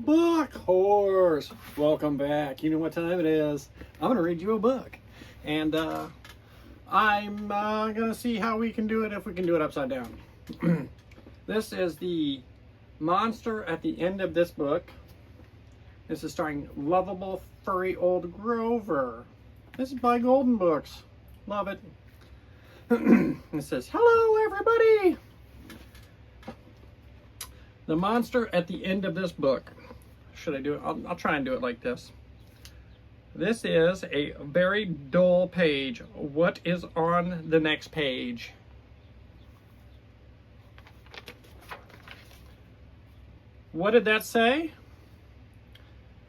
book horse. Welcome back. You know what time it is. I'm going to read you a book. And I'm going to see how we can do it, if we can do it upside down. This is the monster at the end of this book. This is starring lovable, furry old Grover. This is by Golden Books. Love it. It says, "Hello, everybody." The monster at the end of this book. Should I do it? I'll try and do it like this. This is a very dull page. What is on the next page? What did that say?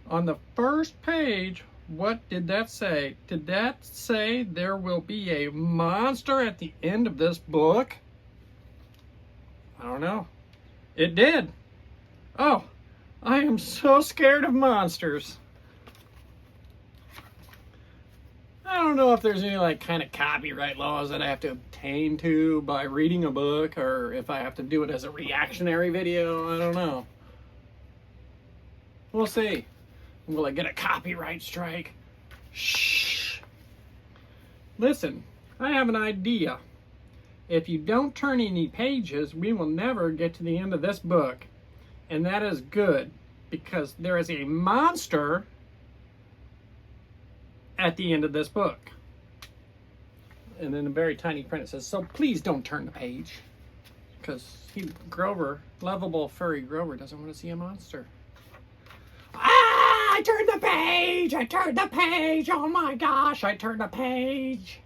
On the first page, what did that say? Did that say there will be a monster at the end of this book? I don't know. It did. Oh, I am so scared of monsters. I don't know if there's any like kind of copyright laws that I have to obtain to by reading a book, or if I have to do it as a reactionary video. I don't know. We'll see. Will I get a copyright strike? Shh. Listen, I have an idea. If you don't turn any pages, we will never get to the end of this book. And that is good, because there is a monster at the end of this book. And in a very tiny print it says, "So please don't turn the page." Because Grover, lovable furry Grover, doesn't want to see a monster. Ah! I turned the page! I turned the page! Oh my gosh, I turned the page!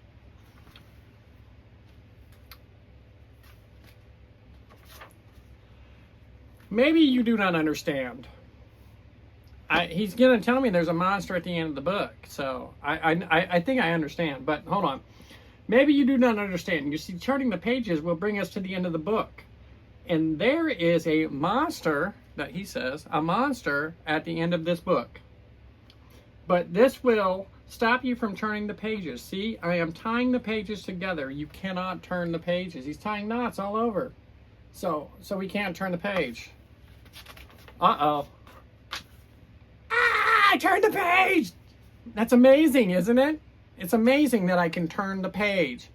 Maybe you do not understand. He's going to tell me there's a monster at the end of the book. So I think I understand. But hold on. Maybe you do not understand. You see, turning the pages will bring us to the end of the book. And there is a monster, that he says, a monster at the end of this book. But this will stop you from turning the pages. See, I am tying the pages together. You cannot turn the pages. He's tying knots all over. So we can't turn the page. Uh-oh. Ah, I turned the page! That's amazing, isn't it? It's amazing that I can turn the page.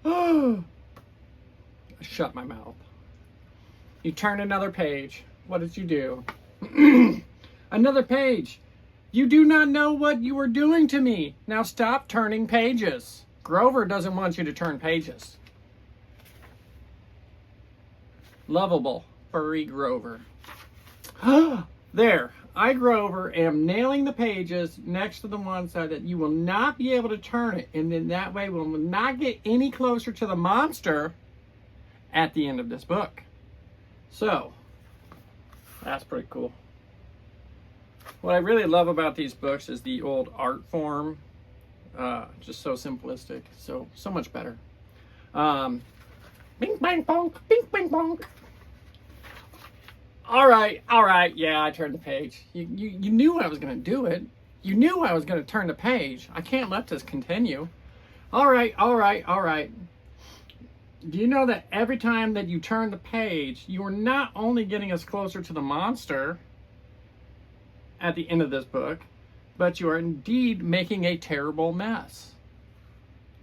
Oh. Shut my mouth. You turn another page. What did you do? Another page. You do not know what you are doing to me. Now stop turning pages. Grover doesn't want you to turn pages. Lovable, furry Grover. There, I, Grover, am nailing the pages next to the one so that you will not be able to turn it. And then that way we'll not get any closer to the monster at the end of this book. So, that's pretty cool. What I really love about these books is the old art form. Just so simplistic, so much better. Bing, bang, bonk, bing, bang, bonk. All right, yeah, I turned the page. You knew I was going to do it. You knew I was going to turn the page. I can't let this continue. All right. Do you know that every time that you turn the page, you are not only getting us closer to the monster at the end of this book, but you are indeed making a terrible mess.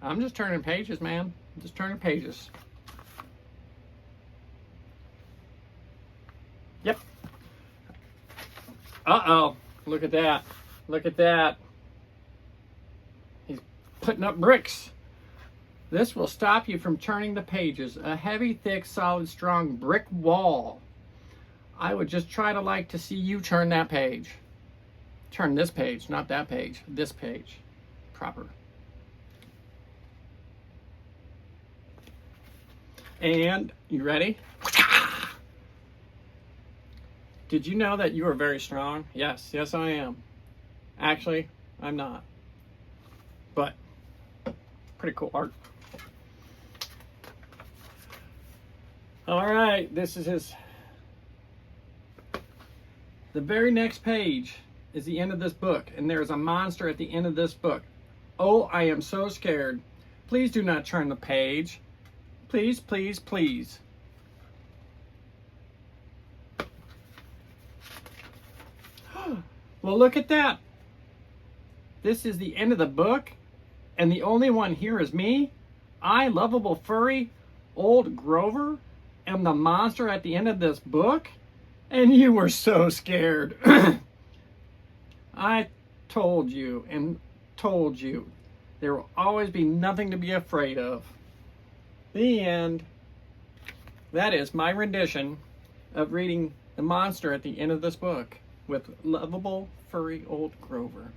I'm just turning pages, man. I'm just turning pages. Yep. Uh-oh. Look at that. Look at that. He's putting up bricks. This will stop you from turning the pages. A heavy, thick, solid, strong brick wall. I would just try to like to see you turn that page. Turn this page, not that page. This page. Proper. And, you ready? Did you know that you are very strong? Yes, I am. Actually, I'm not. But, pretty cool art. All right, this is the very next page is the end of this book, and there is a monster at the end of this book. Oh, I am so scared. Please do not turn the page. Please, please, please. Well, look at that. This is the end of the book, and the only one here is me. I, lovable furry, old Grover, am the monster at the end of this book, and you were so scared. I told you and told you there will always be nothing to be afraid of. The end. That is my rendition of reading the monster at the end of this book with lovable furry old Grover.